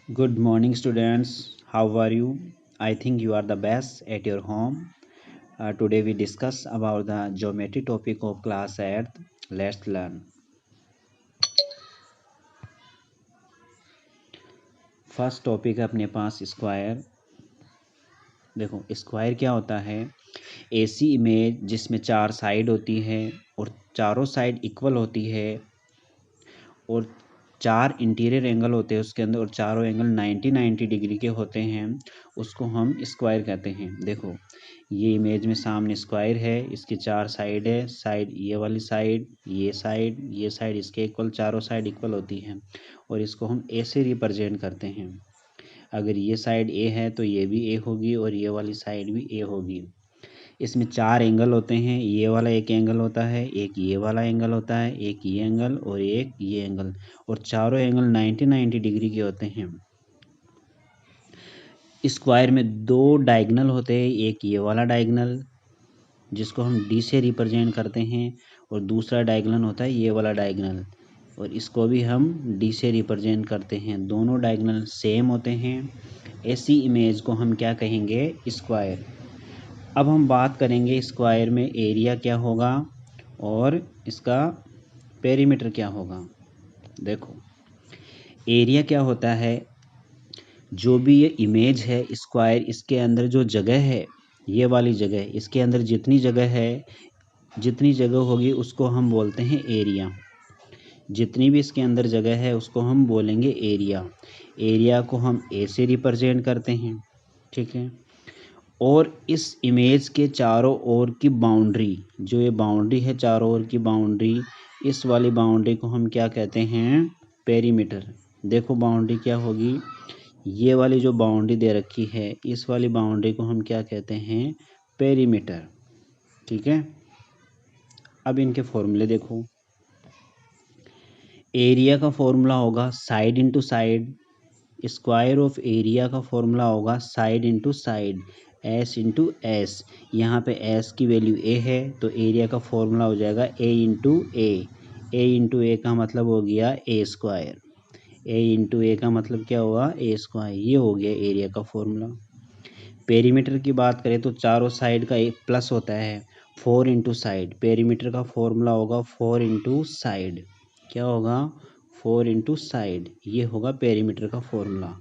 Good morning, students. How are you? I think you are the best at your home. Today we discuss about the geometry topic of class 8th. Let's learn. First topic है अपने पास square. देखो square क्या होता है? ऐसी image जिसमें चार side होती है और चारों साइड इक्वल होती है और चार इंटीरियर एंगल होते हैं उसके अंदर और चारों एंगल 90 डिग्री के होते हैं, उसको हम स्क्वायर कहते हैं। देखो ये इमेज में सामने स्क्वायर है, इसकी चार साइड है, साइड ये वाली साइड, ये साइड इसके इक्वल, चारों साइड इक्वल होती हैं और इसको हम ऐसे रिप्रेजेंट करते हैं। अगर ये साइड ए है तो ये भी ए होगी और ये वाली साइड भी ए होगी। इसमें चार एंगल होते हैं, ये वाला एक एंगल होता है, एक ये वाला एंगल होता है, एक ये एंगल और एक ये एंगल, और चारों एंगल 90 डिग्री के होते हैं। स्क्वायर में दो डायगोनल होते हैं, एक ये वाला डायगोनल जिसको हम डी से रिप्रेजेंट करते हैं और दूसरा डायगोनल होता है ये वाला डायगोनल और इसको भी हम डी से रिप्रेजेंट करते हैं। दोनों डायगोनल सेम होते हैं। ऐसी इमेज को हम क्या कहेंगे? स्क्वायर। अब हम बात करेंगे स्क्वायर में एरिया क्या होगा और इसका पेरीमीटर क्या होगा। देखो एरिया क्या होता है? जो भी ये इमेज है स्क्वायर, इसके अंदर जो जगह है, ये वाली जगह, इसके अंदर जितनी जगह है, जितनी जगह होगी उसको हम बोलते हैं एरिया। जितनी भी इसके अंदर जगह है उसको हम बोलेंगे एरिया। एरिया को हम ए से रिप्रेजेंट करते हैं, ठीक है। और इस इमेज के चारों ओर की बाउंड्री, जो ये बाउंड्री है चारों ओर की बाउंड्री, इस वाली बाउंड्री को हम क्या कहते हैं? पेरीमीटर। देखो बाउंड्री क्या होगी? ये वाली जो बाउंड्री दे रखी है, इस वाली बाउंड्री को हम क्या कहते हैं? पेरीमीटर, ठीक है। अब इनके फॉर्मूले देखो। एरिया का फॉर्मूला होगा side into side. Square of area का फॉर्मूला होगा side into side, S into S. यहाँ पे एस की वैल्यू ए है तो एरिया का फॉर्मूला हो जाएगा ए इंटू ए। ए इंटू ए का मतलब हो गया ए स्क्वायर। ए इंटू ए का मतलब क्या हुआ? ए स्क्वायर। ये हो गया एरिया का फॉर्मूला। पेरीमीटर की बात करें तो चारों साइड का एक प्लस होता है, 4 इंटू साइड। पेरीमीटर का फॉर्मूला होगा 4 इंटू साइड। क्या होगा? 4 इंटू साइड। ये होगा पेरीमीटर का फॉर्मूला।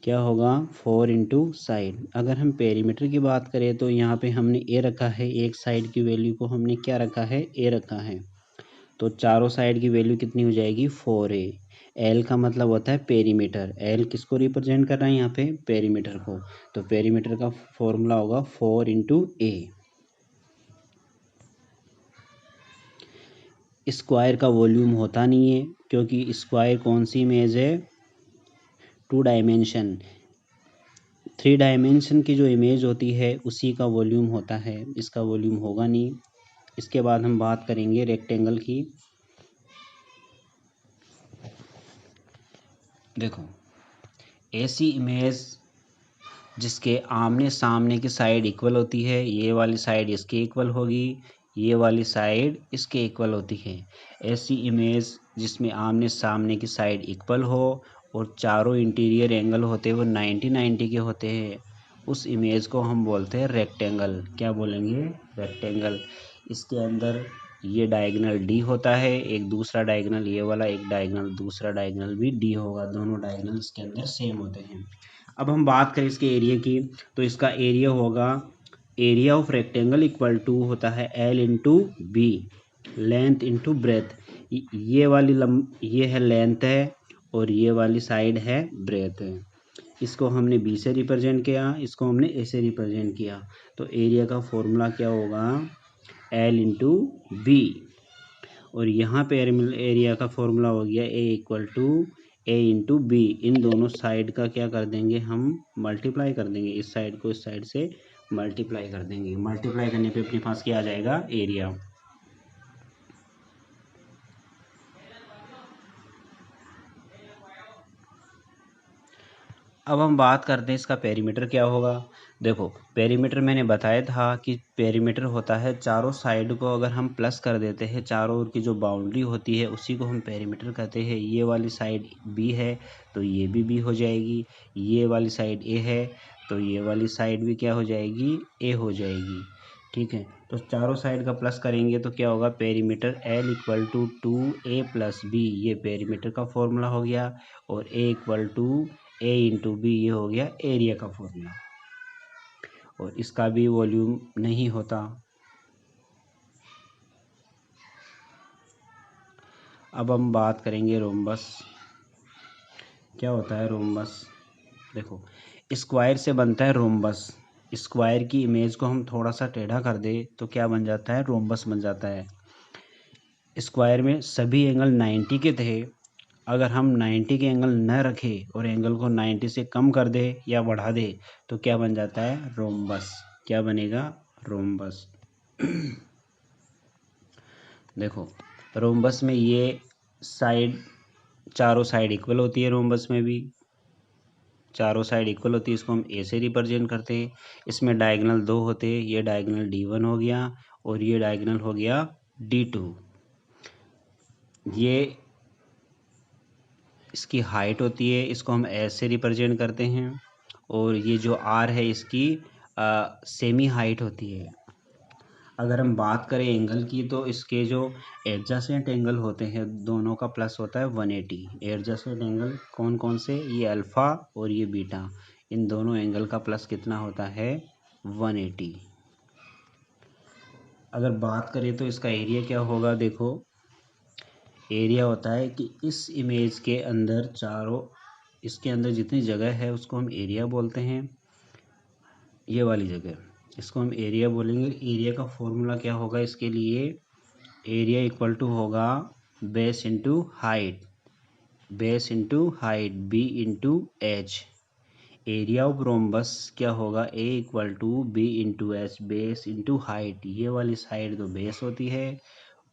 क्या होगा? 4 इंटू साइड। अगर हम पेरीमीटर की बात करें तो यहाँ पे हमने ए रखा है, एक साइड की वैल्यू को हमने क्या रखा है? ए रखा है। तो चारों साइड की वैल्यू कितनी हो जाएगी? 4a। एल का मतलब होता है पेरीमीटर। एल किसको रिप्रेजेंट कर रहा है यहाँ पे? पेरीमीटर को। तो पेरीमीटर का फॉर्मूला होगा 4 इंटू ए। स्क्वायर का वॉल्यूम होता नहीं है क्योंकि स्क्वायर कौन सी इमेज है? 2 डायमेंशन। 3 डायमेंशन की जो इमेज होती है उसी का वॉल्यूम होता है, इसका वॉल्यूम होगा नहीं। इसके बाद हम बात करेंगे रेक्टेंगल की। देखो ऐसी इमेज जिसके आमने सामने की साइड इक्वल होती है, ये वाली साइड इसके इक्वल होगी, ये वाली साइड इसके इक्वल होती है। ऐसी इमेज जिसमें आमने सामने की साइड इक्वल हो और चारों इंटीरियर एंगल होते हैं वो 90 के होते हैं, उस इमेज को हम बोलते हैं रेक्टेंगल। क्या बोलेंगे? रेक्टेंगल। इसके अंदर ये डायगोनल डी होता है, एक दूसरा डायगोनल ये वाला, एक डायगोनल दूसरा डायगोनल भी डी होगा। दोनों डायगोनल इसके अंदर सेम होते हैं। अब हम बात करें इसके एरिया की तो इसका एरिया होगा, area of rectangle equal to होता है L into B, length into breadth. ये है लेंथ है और ये वाली साइड है ब्रेथ है। इसको हमने बी से रिप्रेजेंट किया, इसको हमने ए से रिप्रेजेंट किया। तो एरिया का फॉर्मूला क्या होगा? L into B. और यहाँ पे एरिया का फॉर्मूला हो गया A equal to A into B. इन दोनों साइड का क्या कर देंगे? हम मल्टीप्लाई कर देंगे। इस साइड को इस साइड से मल्टीप्लाई कर देंगे। मल्टीप्लाई करने पे अपने पास क्या आ जाएगा? एरिया। अब हम बात करते हैं इसका पेरीमीटर क्या होगा। देखो पेरीमीटर मैंने बताया था कि पेरीमीटर होता है चारों साइड को अगर हम प्लस कर देते हैं, चारों ओर की जो बाउंड्री होती है उसी को हम पेरीमीटर कहते हैं। ये वाली साइड बी है तो ये भी बी हो जाएगी, ये वाली साइड ए है तो ये वाली साइड भी क्या हो जाएगी, ए हो जाएगी। ठीक है, तो चारों साइड का प्लस करेंगे तो क्या होगा, perimeter L equal to 2a+b, ये पेरीमीटर का फॉर्मूला हो गया। और a equal to a into B, ये हो गया एरिया का फॉर्मूला। और इसका भी वॉल्यूम नहीं होता। अब हम बात करेंगे रोम्बस। क्या होता है रोम्बस। देखो स्क्वायर से बनता है रोम्बस। स्क्वायर की इमेज को हम थोड़ा सा टेढ़ा कर दे तो क्या बन जाता है, रोम्बस बन जाता है। स्क्वायर में सभी एंगल 90 के थे, अगर हम 90 के एंगल न रखें और एंगल को 90 से कम कर दे या बढ़ा दे तो क्या बन जाता है, रोम्बस। क्या बनेगा, रोम्बस। देखो रोम्बस में ये साइड, चारों साइड इक्वल होती है। रोम्बस में भी चारों साइड इक्वल होती है, इसको हम ए से रिप्रेजेंट करते हैं। इसमें डायगोनल 2 होते हैं, ये डायगोनल D1 हो गया और ये डायगोनल हो गया D2। ये इसकी हाइट होती है, इसको हम एस से रिप्रेजेंट करते हैं। और ये जो आर है इसकी सेमी हाइट होती है। अगर हम बात करें एंगल की तो इसके जो एडजेसेंट एंगल होते हैं दोनों का प्लस होता है 180। एडजेसेंट एंगल कौन कौन से, ये अल्फ़ा और ये बीटा, इन दोनों एंगल का प्लस कितना होता है, 180। अगर बात करें तो इसका एरिया क्या होगा। देखो एरिया होता है कि इस इमेज के अंदर चारों, इसके अंदर जितनी जगह है उसको हम एरिया बोलते हैं। ये वाली जगह इसको हम एरिया बोलेंगे। एरिया का फॉर्मूला क्या होगा इसके लिए, एरिया इक्वल टू होगा base into height, base into height B into H. Area of rhombus क्या होगा, A equal to B into H, base into height. ये वाली साइड तो बेस होती है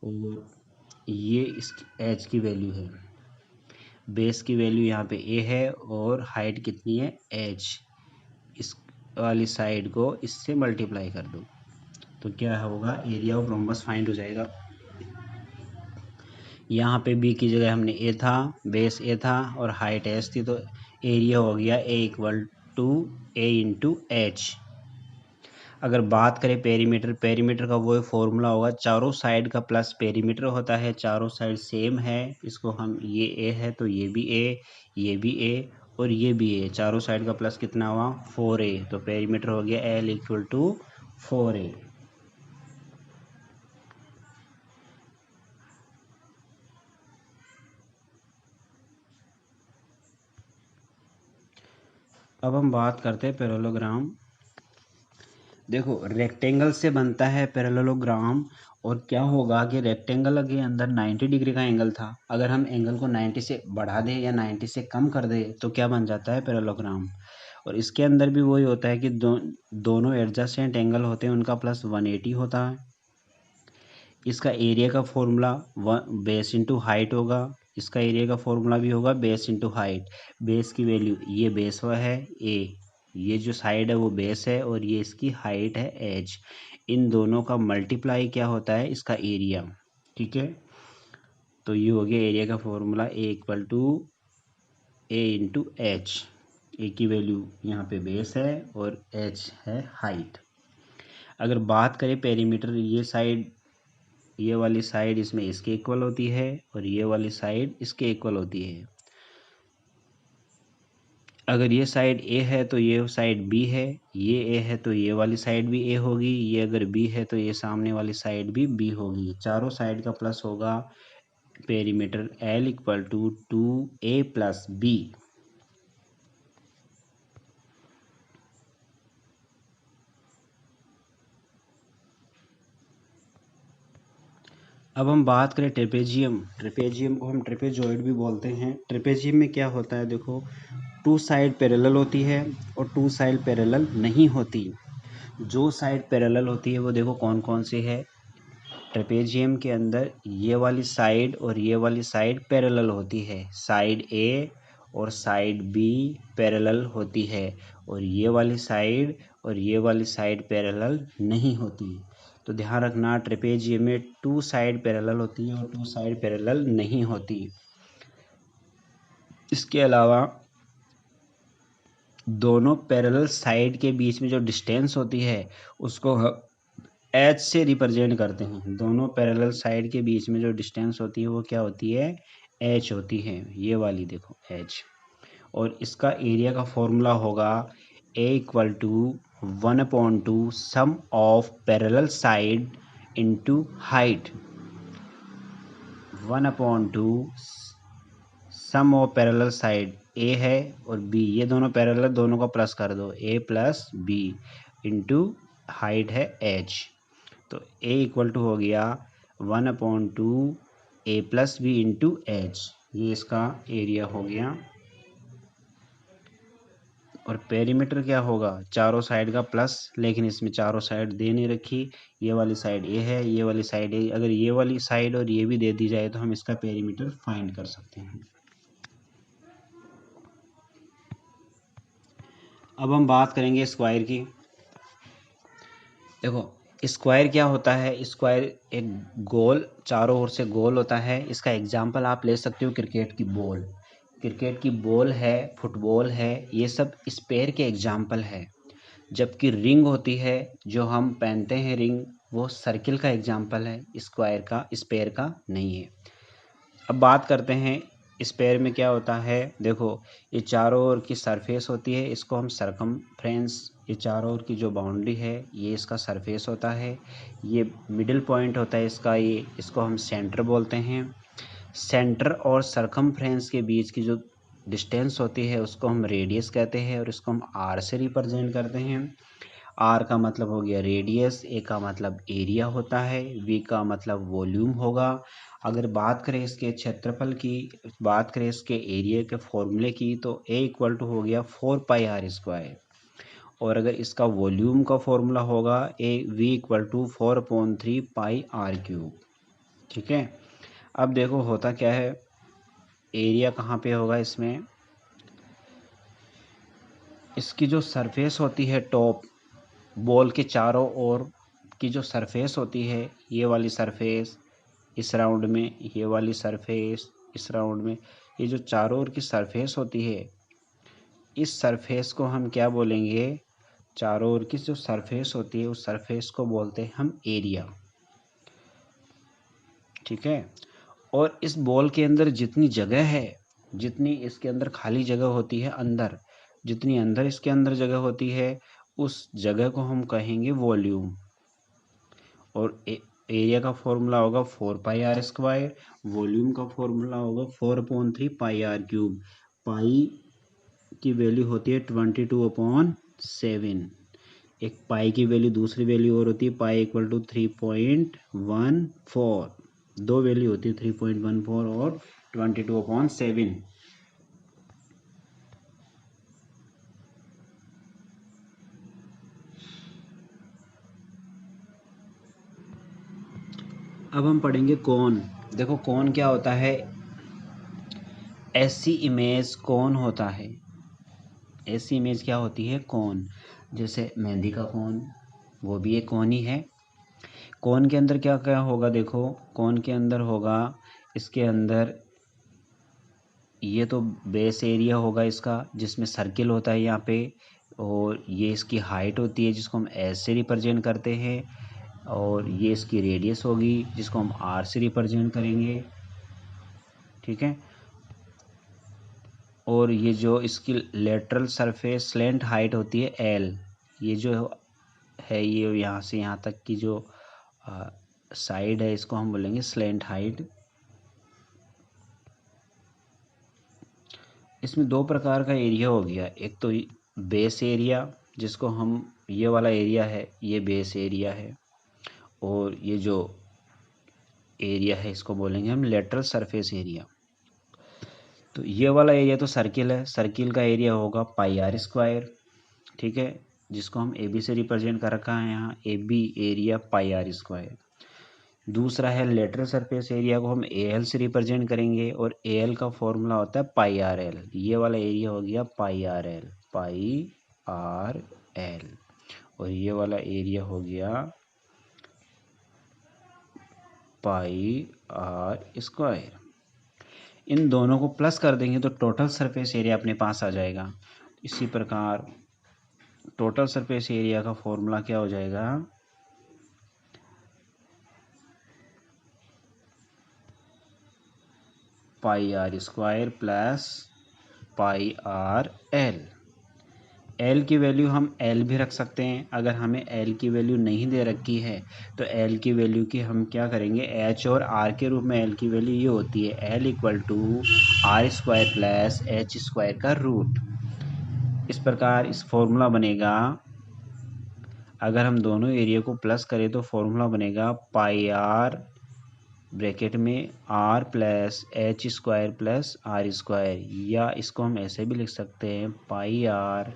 और ये इस एच की वैल्यू है। बेस की वैल्यू यहाँ पे ए है और हाइट कितनी है, एच। इस वाली साइड को इससे मल्टीप्लाई कर दो तो क्या होगा, एरिया ऑफ रोम्बस फाइंड हो जाएगा। यहाँ पे बी की जगह हमने ए था, बेस ए था और हाइट एच थी, तो एरिया हो गया A equal to A into H. अगर बात करें पेरीमीटर, पेरीमीटर का वो फॉर्मूला होगा, चारों साइड का प्लस पेरीमीटर होता है। चारों साइड सेम है, इसको हम, ये ए है तो ये भी ए, ये भी ए और ये भी ए। चारों साइड का प्लस कितना हुआ, 4a, तो पेरीमीटर हो गया L इक्वल टू 4a। अब हम बात करते हैं पैरेललोग्राम। देखो रेक्टेंगल से बनता है पैरेललोग्राम। और क्या होगा कि रेक्टेंगल के अंदर 90 डिग्री का एंगल था, अगर हम एंगल को 90 से बढ़ा दें या 90 से कम कर दें तो क्या बन जाता है, पैरेललोग्राम। और इसके अंदर भी वही होता है कि दोनों एडजेसेंट एंगल होते हैं उनका प्लस 180 होता है। इसका एरिया का फॉर्मूला बेस इंटू हाइट होगा। इसका एरिया का फॉर्मूला भी होगा बेस इंटू हाइट। बेस की वैल्यू, ये बेस है ए, ये जो साइड है वो बेस है और ये इसकी हाइट है एच। इन दोनों का मल्टीप्लाई क्या होता है, इसका एरिया। ठीक है, तो ये हो गया एरिया का formula, A equal to A into H. A की वैल्यू यहाँ पे बेस है और एच है हाइट। अगर बात करें पेरीमीटर, ये साइड, ये वाली साइड इसमें इसके इक्वल होती है और ये वाली साइड इसके इक्वल होती है। अगर ये साइड ए है तो ये साइड बी है, ये ए है तो ये वाली साइड भी ए होगी, ये अगर बी है तो ये सामने वाली साइड भी बी होगी। चारों साइड का प्लस होगा perimeter L equal to 2a plus B. अब हम बात करें ट्रेपेजियम। ट्रेपेजियम को हम ट्रेपेजॉइड भी बोलते हैं। ट्रेपेजियम में क्या होता है, देखो टू साइड पैरेलल होती है और टू साइड पैरेलल नहीं होती। जो साइड पैरेलल होती है वो देखो कौन कौन सी है। ट्रेपेजियम के अंदर ये वाली साइड और ये वाली साइड पैरेलल होती है, साइड ए और साइड बी पैरेलल होती है, और ये वाली साइड पैरेलल नहीं होती। तो ध्यान रखना, ट्रेपेजियम में 2 साइड पैरेलल होती है और 2 साइड पैरेलल नहीं होती। इसके अलावा दोनों पैरेलल साइड के बीच में जो डिस्टेंस होती है उसको एच से रिप्रेजेंट करते हैं। दोनों पैरेलल साइड के बीच में जो डिस्टेंस होती है वो क्या होती है, एच होती है। ये वाली देखो एच। और इसका एरिया का फॉर्मूला होगा A equal to 1/2 sum of parallel side into height. 1/2 sum of parallel side A है और बी, ये दोनों पैरेलल, दोनों को प्लस कर दो, ए प्लस बी इंटू हाइट है एच। तो ए इक्वल टू हो गया 1/2 ए प्लस बी इंटू एच। ये इसका एरिया हो गया। और पेरीमीटर क्या होगा, चारों साइड का प्लस, लेकिन इसमें चारों साइड दे नहीं रखी। ये वाली साइड ए है, ये वाली साइड ए। अगर ये वाली साइड और ये भी दे दी जाए तो हम इसका पेरीमीटर फाइंड कर सकते हैं। अब हम बात करेंगे स्क्वायर की। देखो स्क्वायर क्या होता है, स्क्वायर एक गोल, चारों ओर से गोल होता है। इसका एग्जाम्पल आप ले सकते हो क्रिकेट की बॉल। क्रिकेट की बॉल है, फुटबॉल है, ये सब स्क्वायर के एग्जाम्पल है। जबकि रिंग होती है, जो हम पहनते हैं रिंग, वो सर्किल का एग्जाम्पल है, स्क्वायर का नहीं है। अब बात करते हैं स्क्वायर में क्या होता है। देखो ये चारों ओर की सरफेस होती है, इसको हम सरकमफ्रेंस, ये चारों ओर की जो बाउंड्री है ये इसका सरफेस होता है। ये मिडिल पॉइंट होता है इसका, ये इसको हम सेंटर बोलते हैं। सेंटर और सरकमफ्रेंस के बीच की जो डिस्टेंस होती है उसको हम रेडियस कहते हैं और इसको हम आर से रिप्रेजेंट करते हैं। आर का मतलब हो गया रेडियस, ए का मतलब एरिया होता है, वी का मतलब वॉल्यूम होगा। अगर बात करें इसके क्षेत्रफल की, बात करें इसके एरिया के फॉर्मूले की, तो ए इक्वल टू हो गया 4πr²। और अगर इसका वॉल्यूम का फॉर्मूला होगा A V equal to 4/3πr³। ठीक है। अब देखो होता क्या है, एरिया कहाँ पे होगा इसमें, इसकी जो सरफेस होती है टॉप, बॉल के चारों ओर की जो सरफेस होती है, ये वाली सरफेस इस राउंड में, ये वाली सरफेस इस राउंड में, ये जो चारों ओर की सरफेस होती है, इस सरफेस को हम क्या बोलेंगे, चारों ओर की जो सरफेस होती है उस सरफेस को बोलते हैं हम एरिया। ठीक है। और इस बॉल के अंदर जितनी जगह है, जितनी इसके अंदर खाली जगह होती है अंदर, जितनी अंदर इसके अंदर जगह होती है उस जगह को हम कहेंगे वॉल्यूम। और एरिया का फॉर्मूला होगा 4πr², वॉल्यूम का फॉर्मूला होगा 4/3πr³। पाई की वैल्यू होती है 22/7। एक पाई की वैल्यू, दूसरी वैल्यू और होती है पाई इक्वल टू 3.14। दो वैल्यू होती है 3.14 और 22/7। अब हम पढ़ेंगे कोन। देखो कोन क्या होता है, ऐसी इमेज कोन होता है। ऐसी इमेज क्या होती है, कोन। जैसे मेहंदी का कोन, वो भी एक कोन ही है। कोन के अंदर क्या क्या होगा, देखो कोन के अंदर होगा, इसके अंदर ये तो बेस एरिया होगा इसका, जिसमें सर्किल होता है यहाँ पे, और ये इसकी हाइट होती है जिसको हम एस से रिप्रेजेंट करते हैं, और ये इसकी रेडियस होगी जिसको हम आर से रिप्रेजेंट करेंगे। ठीक है। और ये जो इसकी लेटरल सरफेस स्लैंट हाइट होती है एल, ये जो है ये यहाँ से यहाँ तक की जो साइड है इसको हम बोलेंगे स्लैंट हाइट। इसमें दो प्रकार का एरिया हो गया, एक तो बेस एरिया जिसको हम, ये वाला एरिया है ये बेस एरिया है, और ये जो एरिया है इसको बोलेंगे हम लेटरल सरफेस एरिया। तो ये वाला एरिया तो सर्किल है, सर्किल का एरिया होगा πr²। ठीक है, जिसको हम ए बी से रिप्रेजेंट कर रखा है यहाँ, ए बी एरिया πr²। दूसरा है लेटरल सरफेस एरिया को हम AL से रिप्रेजेंट करेंगे और AL का फॉर्मूला होता है पाई आर एल। ये वाला एरिया हो गया पाई आर एल, पाई आर एल, और ये वाला एरिया हो गया पाई आर स्क्वायर। इन दोनों को प्लस कर देंगे तो टोटल सरफेस एरिया अपने पास आ जाएगा। इसी प्रकार टोटल सरफेस एरिया का फॉर्मूला क्या हो जाएगा, pi R square plus pi R L. L की वैल्यू हम एल भी रख सकते हैं। अगर हमें एल की वैल्यू नहीं दे रखी है तो एल की वैल्यू की हम क्या करेंगे, एच और आर के रूप में एल की वैल्यू ये होती है L equal to R square plus H square का रूट। इस प्रकार इस फॉर्मूला बनेगा, अगर हम दोनों एरिया को प्लस करें तो फॉर्मूला बनेगा पाई आर ब्रैकेट में R plus H square plus R square, या इसको हम ऐसे भी लिख सकते हैं pi R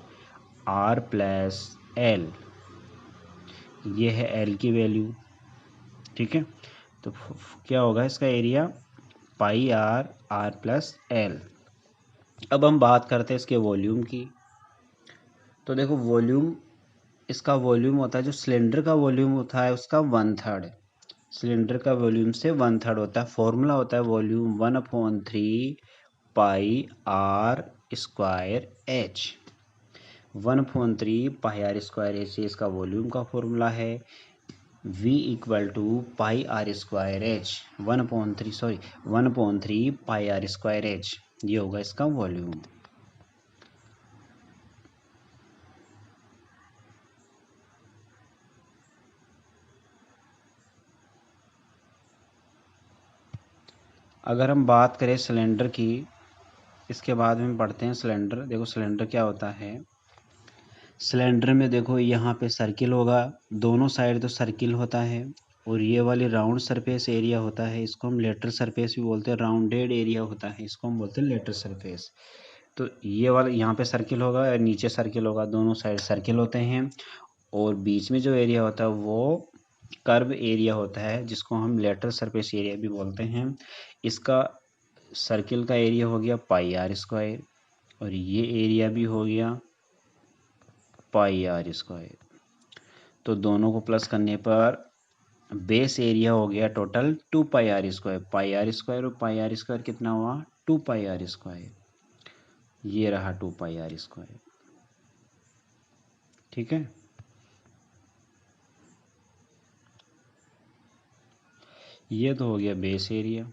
R plus L. ये है एल की वैल्यू, ठीक है। तो क्या होगा इसका area, pi R R plus L. अब हम बात करते हैं इसके वॉल्यूम की। तो देखो वॉल्यूम, इसका वॉल्यूम होता है, जो सिलेंडर का वॉल्यूम होता है उसका 1/3, सिलेंडर का वॉल्यूम से 1/3 होता है। फॉर्मूला होता है volume 1/3 pi R square H. 1/3 pi R square H इसका वॉल्यूम का फॉर्मूला है। V equal to pi R square H, 1/3 pi R square H, ये होगा इसका वॉल्यूम। अगर हम बात करें सिलेंडर की, इसके बाद में पढ़ते हैं सिलेंडर। देखो सिलेंडर क्या होता है, सिलेंडर में देखो यहाँ पे सर्किल होगा, दोनों साइड तो सर्किल होता है, और ये वाली राउंड सरफेस एरिया होता है, इसको हम लेटरल सरफेस भी बोलते हैं। राउंडेड एरिया होता है, इसको हम बोलते हैं लेटरल सरफेस। तो ये वाला यहाँ पे सर्किल होगा और नीचे सर्किल होगा, दोनों साइड सर्किल होते हैं, और बीच में जो एरिया होता है वो कर्व एरिया होता है, जिसको हम लेटरल सरफेस एरिया भी बोलते हैं। इसका सर्किल का एरिया हो गया पाई आर स्क्वायर, और ये एरिया भी हो गया पाई आर स्क्वायर। तो दोनों को प्लस करने पर बेस एरिया हो गया total 2 pi R square. Pi R square और पाई आर स्क्वायर कितना हुआ, 2 पाई आर स्क्वायर। ये रहा 2 पाई आर स्क्वायर, ठीक है। ये तो हो गया बेस एरिया।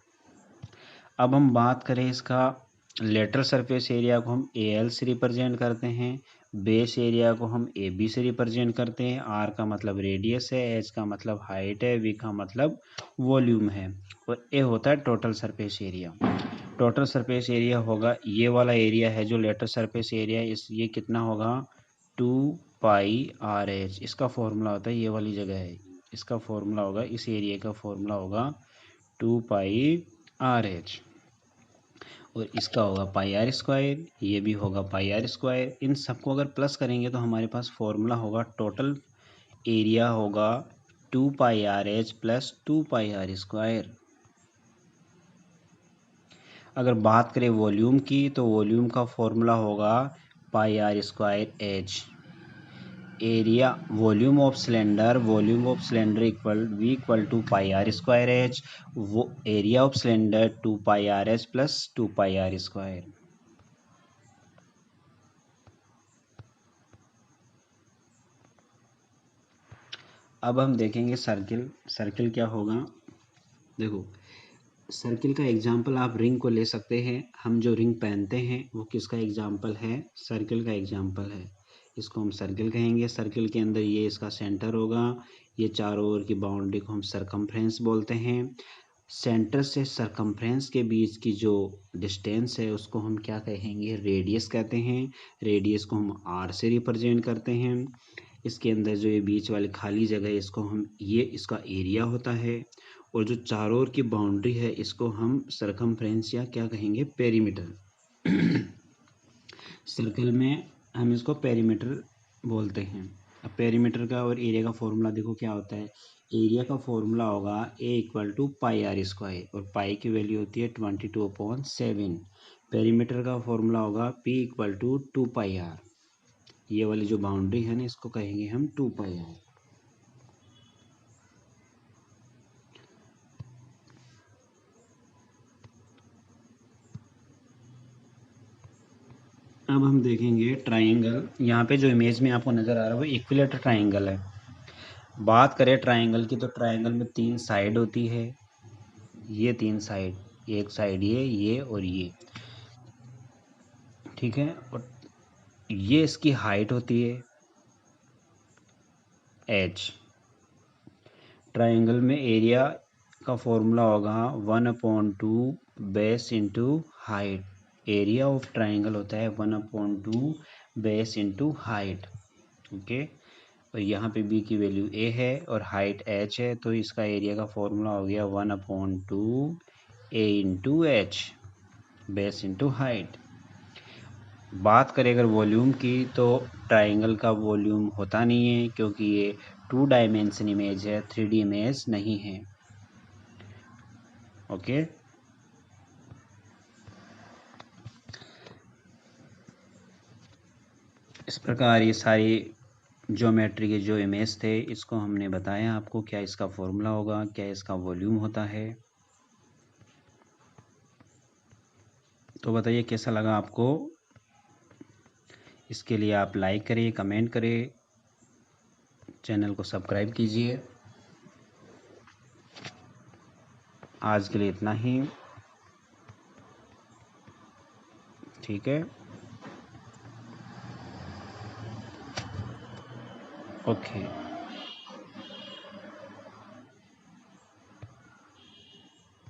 अब हम बात करें इसका लेटरल सरफेस एरिया को हम AL से रिप्रेजेंट करते हैं, बेस एरिया को हम AB से रिप्रेजेंट करते हैं। R का मतलब रेडियस है, H का मतलब हाइट है, V का मतलब वॉल्यूम है, और A होता है total surface area. Total surface area होगा ये वाला एरिया है जो लेटरल सरफेस एरिया, इस ये कितना होगा 2 पाई RH। इसका फॉर्मूला होता है ये वाली जगह है, इसका फॉर्मूला होगा, इस एरिया का फॉर्मूला होगा 2 पाई RH, और इसका होगा पाई आर स्क्वायर, ये भी होगा पाई आर स्क्वायर। इन सबको अगर प्लस करेंगे तो हमारे पास फॉर्मूला होगा, टोटल एरिया होगा 2 pi R H plus 2 pi R square. अगर बात करें वॉल्यूम की तो वॉल्यूम का फॉर्मूला होगा pi R square H. Area volume of cylinder equal to pi R square H. वो area of cylinder 2 pi R H plus 2 pi R square. अब हम देखेंगे सर्किल। सर्किल क्या होगा, देखो सर्किल का एग्जाम्पल आप रिंग को ले सकते हैं। हम जो रिंग पहनते हैं वो किसका एग्जाम्पल है, सर्किल का एग्जाम्पल है। इसको हम सर्किल कहेंगे। सर्किल के अंदर ये इसका सेंटर होगा, ये चारों ओर की बाउंड्री को हम सरकमफ्रेंस बोलते हैं। सेंटर से सरकमफ्रेंस के बीच की जो डिस्टेंस है उसको हम क्या कहेंगे, रेडियस कहते हैं। रेडियस को हम आर से रिप्रेजेंट करते हैं। इसके अंदर जो ये बीच वाली खाली जगह है इसको हम, ये इसका एरिया होता है, और जो चारों ओर की बाउंड्री है इसको हम सरकमफ्रेंस या क्या कहेंगे, पेरीमीटर। सर्कल में हम इसको पेरीमीटर बोलते हैं। अब पेरीमीटर का और एरिया का फॉर्मूला देखो क्या होता है। एरिया का फॉर्मूला होगा A equal to pi R square, और पाई की वैल्यू होती है 22/7। पेरीमीटर का फॉर्मूला होगा P equal to 2 pi R. ये वाली जो बाउंड्री है ना, इसको कहेंगे हम 2 पाई आर। अब हम देखेंगे ट्राइंगल। यहाँ पे जो इमेज में आपको नज़र आ रहा है वो इक्विलेटरल ट्राइंगल है। बात करें ट्राइंगल की, तो ट्राइंगल में 3 साइड होती है। ये 3 साइड, एक साइड ये और ये, ठीक है। और ये इसकी हाइट होती है h। ट्राइंगल में एरिया का फॉर्मूला होगा 1/2 base into height. Area of triangle होता है 1/2 बेस इंटू हाइट, ओके। और यहाँ पे b की वैल्यू a है और हाइट h है, तो इसका एरिया का फॉर्मूला हो गया 1/2 a into h, base into height. बात करें अगर वॉल्यूम की, तो ट्राइंगल का वॉल्यूम होता नहीं है, क्योंकि ये 2 डायमेंशन इमेज है, 3D इमेज नहीं है, ओके। इस प्रकार ये सारी ज्योमेट्री के जो इमेज थे, इसको हमने बताया आपको क्या इसका फॉर्मूला होगा, क्या इसका वॉल्यूम होता है। तो बताइए कैसा लगा आपको। इसके लिए आप लाइक करें, कमेंट करें, चैनल को सब्सक्राइब कीजिए। आज के लिए इतना ही, ठीक है, ओके।